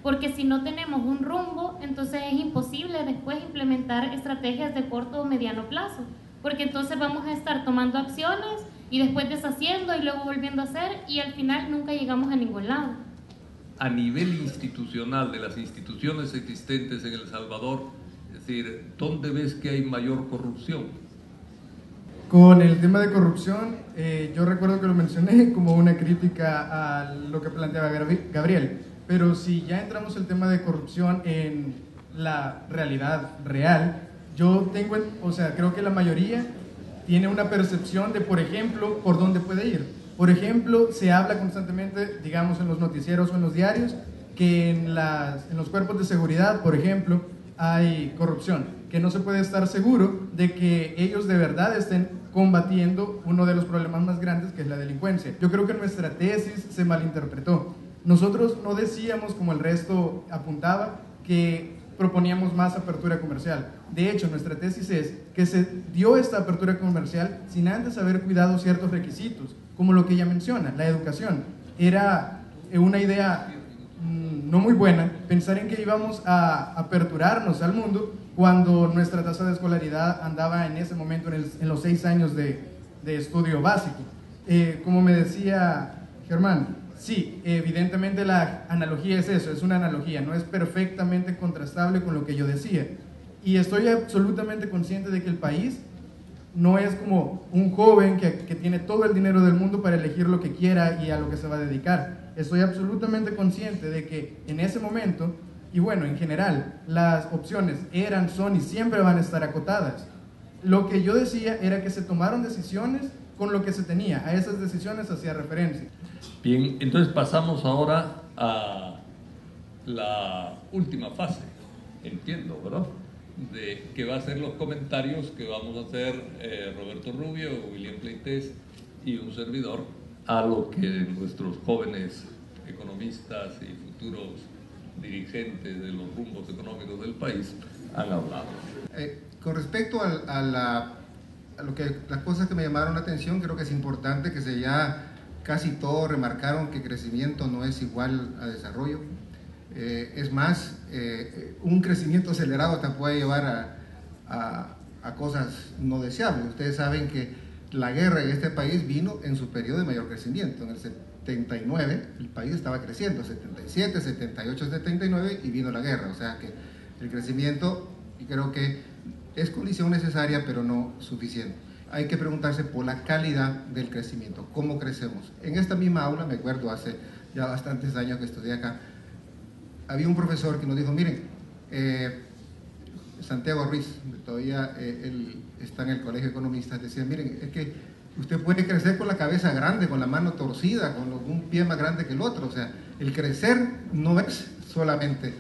porque si no tenemos un rumbo, entonces es imposible después implementar estrategias de corto o mediano plazo, porque entonces vamos a estar tomando acciones y después deshaciendo y luego volviendo a hacer y al final nunca llegamos a ningún lado. A nivel institucional, de las instituciones existentes en El Salvador, es decir, ¿dónde ves que hay mayor corrupción? Con el tema de corrupción, yo recuerdo que lo mencioné como una crítica a lo que planteaba Gabriel, pero si ya entramos el tema de corrupción en la realidad real, yo tengo, o sea, creo que la mayoría tiene una percepción de, por ejemplo, por dónde puede ir. Por ejemplo, se habla constantemente, digamos, en los noticieros o en los diarios, que en los cuerpos de seguridad, por ejemplo, hay corrupción, que no se puede estar seguro de que ellos de verdad estén combatiendo uno de los problemas más grandes, que es la delincuencia. Yo creo que nuestra tesis se malinterpretó. Nosotros no decíamos, como el resto apuntaba, que proponíamos más apertura comercial. De hecho, nuestra tesis es que se dio esta apertura comercial sin antes haber cuidado ciertos requisitos, como lo que ella menciona, la educación. Era una idea no muy buena pensar en que íbamos a aperturarnos al mundo cuando nuestra tasa de escolaridad andaba en ese momento en los 6 años de estudio básico. Como me decía Germán, sí, evidentemente la analogía es eso, es una analogía, no es perfectamente contrastable con lo que yo decía. Y estoy absolutamente consciente de que el país no es como un joven que tiene todo el dinero del mundo para elegir lo que quiera y a lo que se va a dedicar. Estoy absolutamente consciente de que en ese momento, y bueno, en general, las opciones eran, son y siempre van a estar acotadas. Lo que yo decía era que se tomaron decisiones con lo que se tenía. A esas decisiones hacía referencia. Bien, entonces pasamos ahora a la última fase, entiendo, ¿verdad? De que va a ser los comentarios que vamos a hacer Roberto Rubio, William Pleites y un servidor a lo que nuestros jóvenes economistas y futuros dirigentes de los rumbos económicos del país han hablado. Con respecto a las cosas que me llamaron la atención, creo que es importante que ya casi todos remarcaron que crecimiento no es igual a desarrollo. Es más, un crecimiento acelerado te puede llevar a cosas no deseables. Ustedes saben que la guerra en este país vino en su periodo de mayor crecimiento. En el 79 el país estaba creciendo, 77, 78, 79 y vino la guerra. O sea que el crecimiento, y creo que es condición necesaria pero no suficiente. Hay que preguntarse por la calidad del crecimiento, cómo crecemos. En esta misma aula, me acuerdo hace ya bastantes años que estudié acá, había un profesor que nos dijo, miren, Santiago Ruiz, todavía él está en el Colegio de Economistas, decía, miren, es que usted puede crecer con la cabeza grande, con la mano torcida, con un pie más grande que el otro. O sea, el crecer no es solamente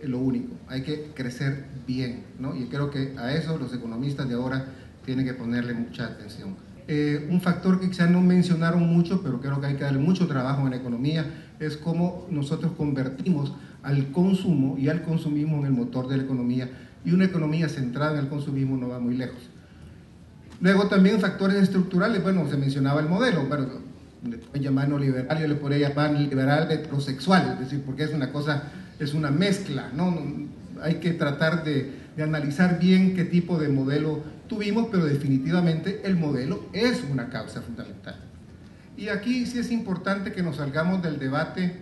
lo único, hay que crecer bien, ¿no? Y creo que a eso los economistas de ahora tienen que ponerle mucha atención. Un factor que quizás no mencionaron mucho, pero creo que hay que darle mucho trabajo en economía, es cómo nosotros convertimos al consumo y al consumismo en el motor de la economía, y una economía centrada en el consumismo no va muy lejos. Luego también factores estructurales, bueno, se mencionaba el modelo, bueno, le pueden llamar neoliberal, yo le podría llamar liberal heterosexual, es decir, porque es una cosa, es una mezcla, ¿no? Hay que tratar de analizar bien qué tipo de modelo tuvimos, pero definitivamente el modelo es una causa fundamental. Y aquí sí es importante que nos salgamos del debate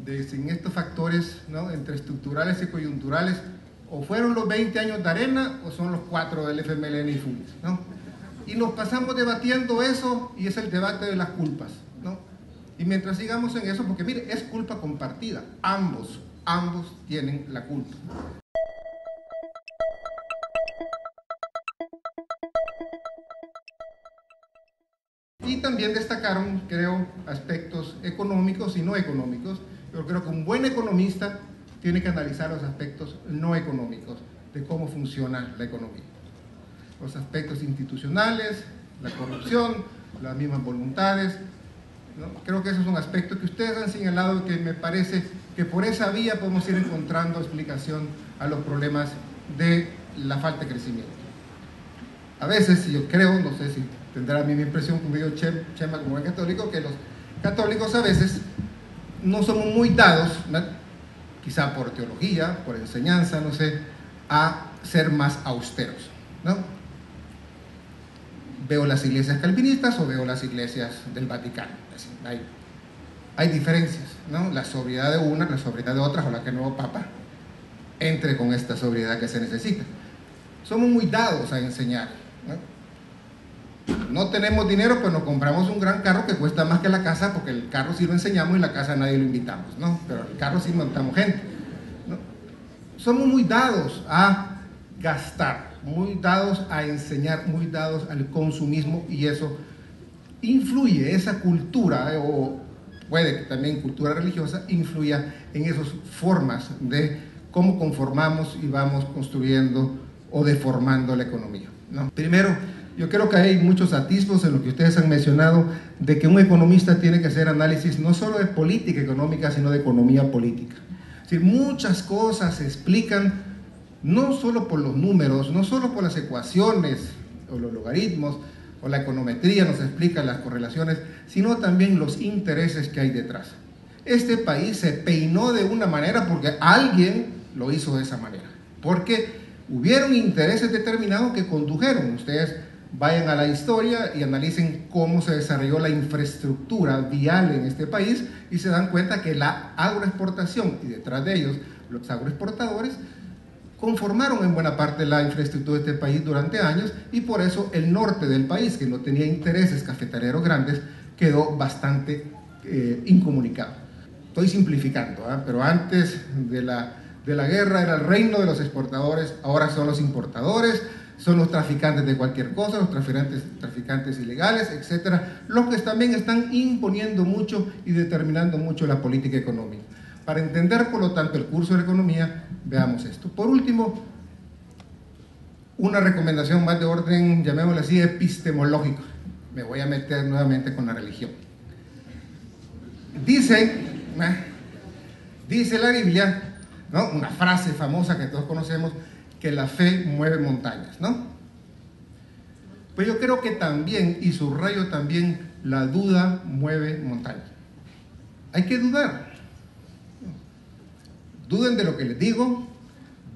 de si en estos factores, ¿no?, entre estructurales y coyunturales, o fueron los 20 años de arena o son los 4 del FMLN y FUNES, ¿no? Y nos pasamos debatiendo eso, y es el debate de las culpas, ¿no? Y mientras sigamos en eso, porque mire, es culpa compartida, ambos tienen la culpa. Y también destacaron, creo, aspectos económicos y no económicos. Yo creo que un buen economista tiene que analizar los aspectos no económicos de cómo funciona la economía. Los aspectos institucionales, la corrupción, las mismas voluntades, ¿no? Creo que esos son aspectos que ustedes han señalado y que me parece que por esa vía podemos ir encontrando explicación a los problemas de la falta de crecimiento. A veces, yo creo, no sé si tendrá la misma impresión como digo Chema como buen católico, que los católicos a veces no somos muy dados, ¿no?, quizá por teología, por enseñanza, no sé, a ser más austeros, ¿no? Veo las iglesias calvinistas o veo las iglesias del Vaticano. Hay diferencias, ¿no? La sobriedad de una, la sobriedad de otras, o la que el nuevo Papa entre con esta sobriedad que se necesita. Somos muy dados a enseñar, ¿no? No tenemos dinero, pero nos compramos un gran carro que cuesta más que la casa, porque el carro sí lo enseñamos y la casa nadie lo invitamos, ¿no? Pero el carro sí montamos gente, ¿no? Somos muy dados a gastar, muy dados a enseñar, muy dados al consumismo, y eso influye, esa cultura, o puede que también cultura religiosa, influya en esas formas de cómo conformamos y vamos construyendo o deformando la economía, ¿no? Primero, yo creo que hay muchos atisbos en lo que ustedes han mencionado de que un economista tiene que hacer análisis no solo de política económica, sino de economía política. Es decir, muchas cosas se explican no solo por los números, no solo por las ecuaciones o los logaritmos, o la econometría nos explica las correlaciones, sino también los intereses que hay detrás. Este país se peinó de una manera porque alguien lo hizo de esa manera, porque hubieron intereses determinados que condujeron. Ustedes vayan a la historia y analicen cómo se desarrolló la infraestructura vial en este país y se dan cuenta que la agroexportación y detrás de ellos los agroexportadores conformaron en buena parte la infraestructura de este país durante años, y por eso el norte del país, que no tenía intereses cafetaleros grandes, quedó bastante incomunicado. Estoy simplificando, ¿eh? Pero antes de la guerra era el reino de los exportadores, ahora son los importadores, son los traficantes de cualquier cosa, los traficantes ilegales, etcétera, los que también están imponiendo mucho y determinando mucho la política económica. Para entender, por lo tanto, el curso de la economía, veamos esto. Por último, una recomendación más de orden, llamémoslo así, epistemológico. Me voy a meter nuevamente con la religión. Dice la Biblia, ¿no?, una frase famosa que todos conocemos, que la fe mueve montañas, ¿no? Pues yo creo que también, y subrayo también, la duda mueve montañas. Hay que dudar. Duden de lo que les digo,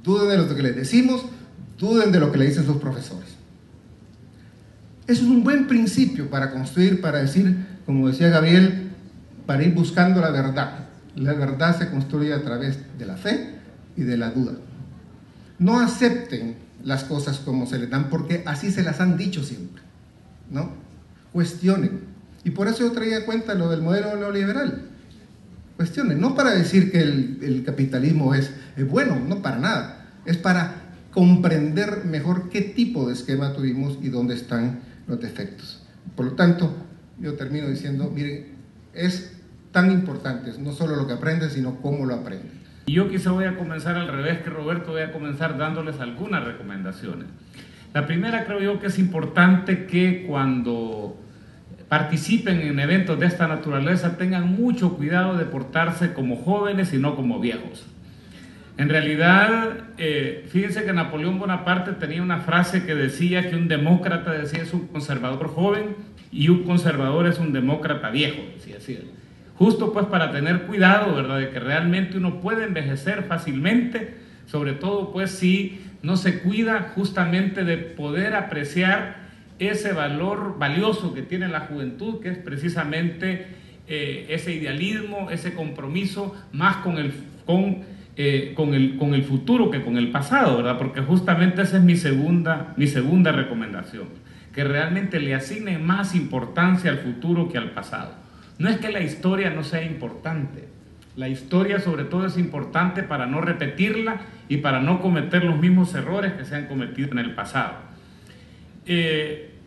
duden de lo que les decimos, duden de lo que le dicen sus profesores. Eso es un buen principio para construir, para decir, como decía Gabriel, para ir buscando la verdad. La verdad se construye a través de la fe y de la duda. No acepten las cosas como se les dan, porque así se las han dicho siempre, ¿no? Cuestionen. Y por eso yo traía a cuenta lo del modelo neoliberal. Cuestionen, no para decir que el capitalismo es bueno, no, para nada. Es para comprender mejor qué tipo de esquema tuvimos y dónde están los defectos. Por lo tanto, yo termino diciendo, miren, es tan importante, no solo lo que aprenden, sino cómo lo aprenden. Y yo quizá voy a comenzar al revés que Roberto, voy a comenzar dándoles algunas recomendaciones. La primera, creo yo que es importante que cuando participen en eventos de esta naturaleza tengan mucho cuidado de portarse como jóvenes y no como viejos. En realidad, fíjense que Napoleón Bonaparte tenía una frase que decía que un demócrata, decía, es un conservador joven y un conservador es un demócrata viejo, decía así. Justo pues para tener cuidado, ¿verdad?, de que realmente uno puede envejecer fácilmente, sobre todo pues si no se cuida justamente de poder apreciar ese valor valioso que tiene la juventud, que es precisamente ese idealismo, ese compromiso más con el futuro que con el pasado, ¿verdad? Porque justamente esa es mi segunda recomendación, que realmente le asignen más importancia al futuro que al pasado. No es que la historia no sea importante, la historia sobre todo es importante para no repetirla y para no cometer los mismos errores que se han cometido en el pasado.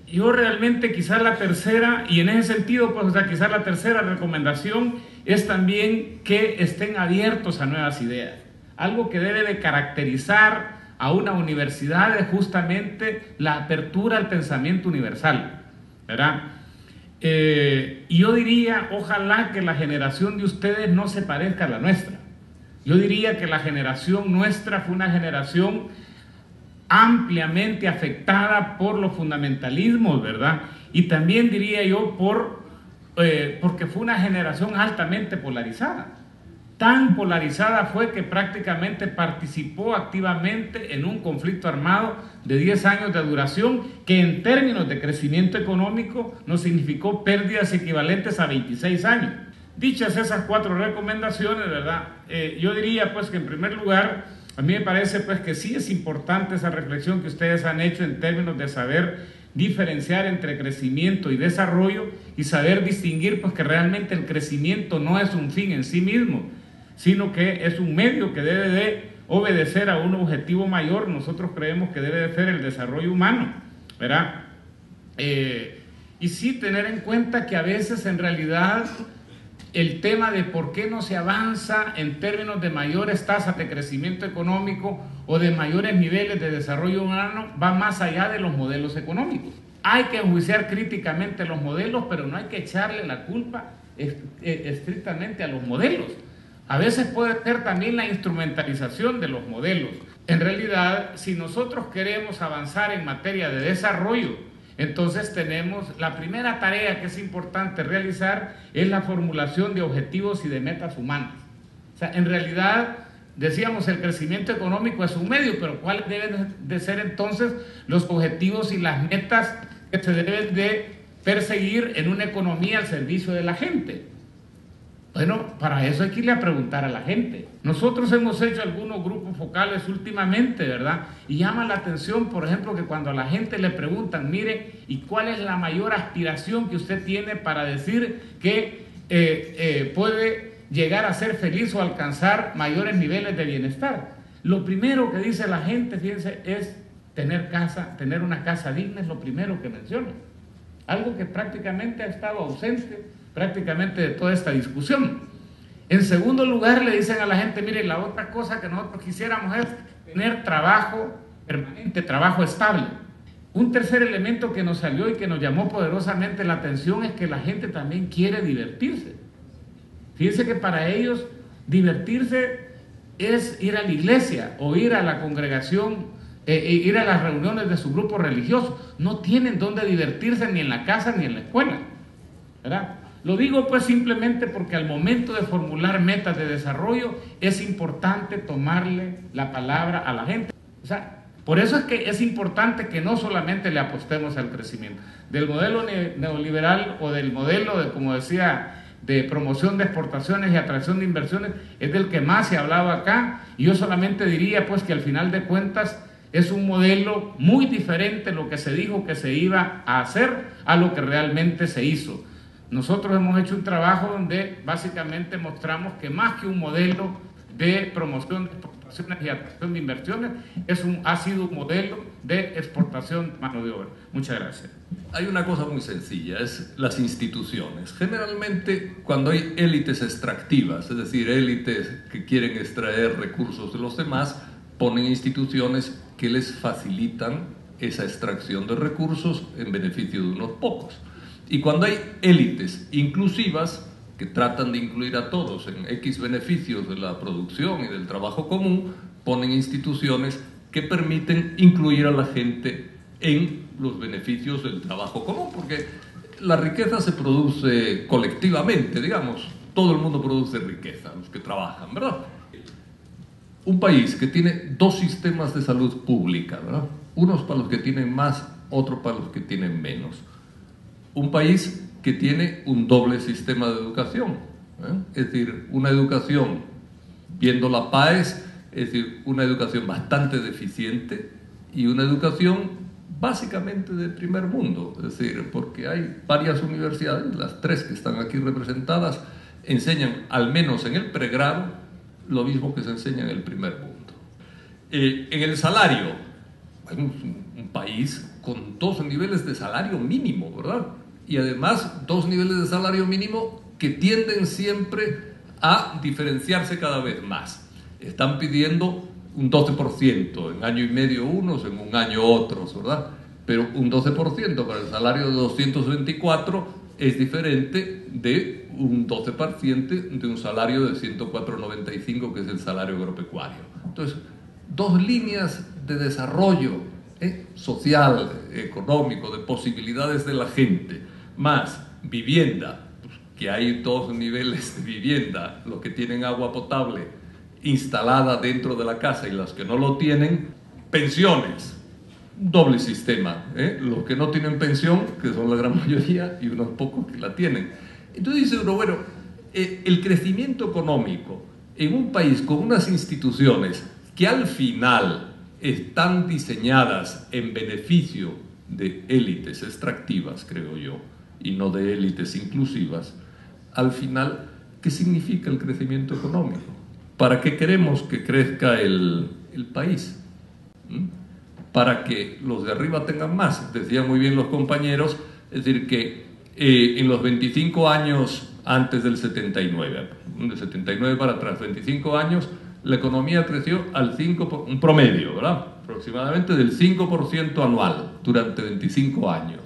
yo realmente quizás la tercera, y en ese sentido, pues, o sea, quizás la tercera recomendación es también que estén abiertos a nuevas ideas. Algo que debe de caracterizar a una universidad es justamente la apertura al pensamiento universal, ¿verdad? Y yo diría, ojalá que la generación de ustedes no se parezca a la nuestra. Yo diría que la generación nuestra fue una generación ampliamente afectada por los fundamentalismos, ¿verdad? Y también diría yo porque fue una generación altamente polarizada. Tan polarizada fue que prácticamente participó activamente en un conflicto armado de 10 años de duración que en términos de crecimiento económico nos significó pérdidas equivalentes a 26 años. Dichas esas 4 recomendaciones, ¿verdad? Yo diría pues que en primer lugar, a mí me parece pues que sí es importante esa reflexión que ustedes han hecho en términos de saber diferenciar entre crecimiento y desarrollo y saber distinguir pues que realmente el crecimiento no es un fin en sí mismo, sino que es un medio que debe de obedecer a un objetivo mayor. Nosotros creemos que debe de ser el desarrollo humano, ¿verdad? Y sí tener en cuenta que a veces en realidad el tema de por qué no se avanza en términos de mayores tasas de crecimiento económico o de mayores niveles de desarrollo humano va más allá de los modelos económicos. Hay que enjuiciar críticamente los modelos, pero no hay que echarle la culpa estrictamente a los modelos. A veces puede ser también la instrumentalización de los modelos. En realidad, si nosotros queremos avanzar en materia de desarrollo, entonces tenemos la primera tarea que es importante realizar es la formulación de objetivos y de metas humanas. O sea, en realidad, decíamos, el crecimiento económico es un medio, pero ¿cuáles deben de ser entonces los objetivos y las metas que se deben de perseguir en una economía al servicio de la gente? Bueno, para eso hay que irle a preguntar a la gente. Nosotros hemos hecho algunos grupos focales últimamente, ¿verdad? Y llama la atención, por ejemplo, que cuando a la gente le preguntan, mire, ¿y cuál es la mayor aspiración que usted tiene para decir que puede llegar a ser feliz o alcanzar mayores niveles de bienestar? Lo primero que dice la gente, fíjense, es tener casa, tener una casa digna, es lo primero que menciona. Algo que prácticamente ha estado ausente prácticamente de toda esta discusión. En segundo lugar, le dicen a la gente, mire, la otra cosa que nosotros quisiéramos es tener trabajo permanente, trabajo estable. Un tercer elemento que nos salió y que nos llamó poderosamente la atención es que la gente también quiere divertirse. Fíjense que para ellos divertirse es ir a la iglesia o ir a la congregación, ir a las reuniones de su grupo religioso. No tienen dónde divertirse ni en la casa ni en la escuela, ¿verdad? Lo digo pues simplemente porque al momento de formular metas de desarrollo es importante tomarle la palabra a la gente. O sea, por eso es que es importante que no solamente le apostemos al crecimiento. Del modelo neoliberal o del modelo de, como decía, de promoción de exportaciones y atracción de inversiones es del que más se ha hablado acá, y yo solamente diría pues que al final de cuentas es un modelo muy diferente lo que se dijo que se iba a hacer a lo que realmente se hizo. Nosotros hemos hecho un trabajo donde básicamente mostramos que más que un modelo de promoción de exportaciones y atracción de inversiones, ha sido un modelo de exportación de mano de obra. Muchas gracias. Hay una cosa muy sencilla, es las instituciones. Generalmente cuando hay élites extractivas, es decir, élites que quieren extraer recursos de los demás, ponen instituciones que les facilitan esa extracción de recursos en beneficio de unos pocos. Y cuando hay élites inclusivas que tratan de incluir a todos en X beneficios de la producción y del trabajo común, ponen instituciones que permiten incluir a la gente en los beneficios del trabajo común, porque la riqueza se produce colectivamente, digamos, todo el mundo produce riqueza, los que trabajan, ¿verdad? Un país que tiene 2 sistemas de salud pública, ¿verdad? Unos para los que tienen más, otros para los que tienen menos. Un país que tiene un doble sistema de educación, es decir, una educación, viendo la PAES, es decir, una educación bastante deficiente y una educación básicamente de primer mundo, es decir, porque hay varias universidades, las 3 que están aquí representadas, enseñan, al menos en el pregrado, lo mismo que se enseña en el primer mundo. En el salario, hay un país con 2 niveles de salario mínimo, ¿verdad? Y además 2 niveles de salario mínimo que tienden siempre a diferenciarse cada vez más. Están pidiendo un 12% en año y medio unos, en un año otros, ¿verdad? Pero un 12% para el salario de 224 es diferente de un 12% de un salario de 104,95, que es el salario agropecuario. Entonces, 2 líneas de desarrollo social, económico, de posibilidades de la gente, más vivienda, pues, que hay 2 niveles de vivienda, los que tienen agua potable instalada dentro de la casa y los que no lo tienen, pensiones, doble sistema, los que no tienen pensión, que son la gran mayoría, y unos pocos que la tienen. Entonces dice uno, bueno, el crecimiento económico en un país con unas instituciones que al final están diseñadas en beneficio de élites extractivas, creo yo, y no de élites inclusivas, al final, ¿qué significa el crecimiento económico? ¿Para qué queremos que crezca el país? Para que los de arriba tengan más. Decían muy bien los compañeros, es decir, que en los 25 años antes del 79, del 79 para atrás, 25 años, la economía creció al 5%, un promedio, ¿verdad? Aproximadamente del 5% anual durante 25 años.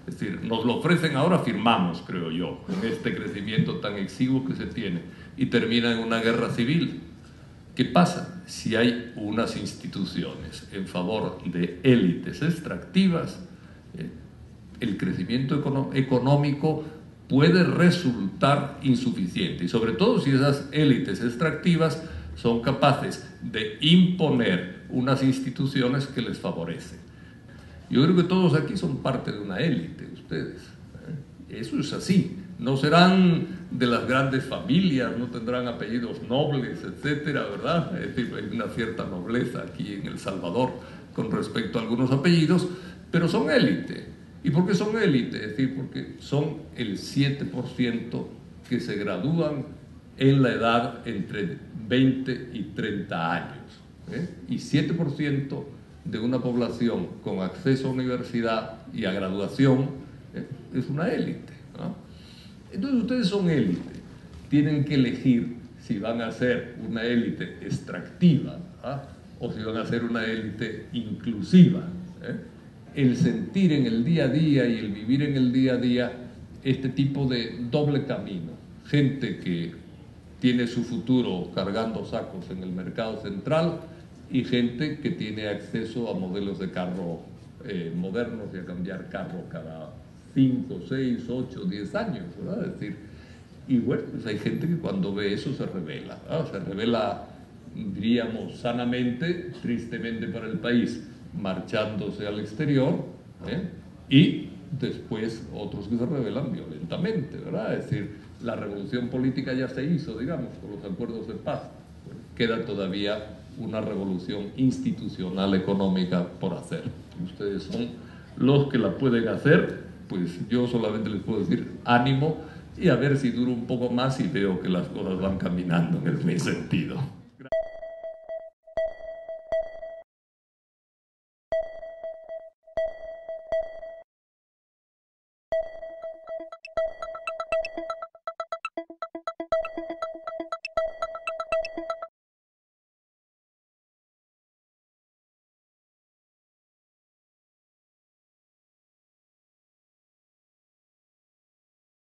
Es decir, nos lo ofrecen ahora, firmamos, creo yo, con este crecimiento tan exiguo que se tiene, y termina en una guerra civil. ¿Qué pasa? Si hay unas instituciones en favor de élites extractivas, el crecimiento económico puede resultar insuficiente, y sobre todo si esas élites extractivas son capaces de imponer unas instituciones que les favorecen. Yo creo que todos aquí son parte de una élite, ustedes. Eso es así. No serán de las grandes familias, no tendrán apellidos nobles, etcétera, ¿verdad? Es decir, hay una cierta nobleza aquí en El Salvador con respecto a algunos apellidos, pero son élite. ¿Y por qué son élite? Es decir, porque son el 7% que se gradúan en la edad entre 20 y 30 años. Y 7% de una población con acceso a universidad y a graduación es una élite, ¿no? Entonces ustedes son élite, tienen que elegir si van a ser una élite extractiva, ¿ah? O si van a ser una élite inclusiva. El sentir en el día a día y el vivir en el día a día este tipo de doble camino, gente que tiene su futuro cargando sacos en el mercado central y gente que tiene acceso a modelos de carro modernos y a cambiar carro cada 5, 6, 8, 10 años, ¿verdad? Es decir, y bueno, pues hay gente que cuando ve eso se revela, ¿verdad? Se revela, diríamos, sanamente, tristemente para el país, marchándose al exterior, y después otros que se rebelan violentamente, ¿verdad? Es decir, la revolución política ya se hizo, digamos, con los acuerdos de paz. Bueno, queda todavía una revolución institucional económica por hacer. Ustedes son los que la pueden hacer. Pues yo solamente les puedo decir ánimo y a ver si dura un poco más y veo que las cosas van caminando en el mismo sentido.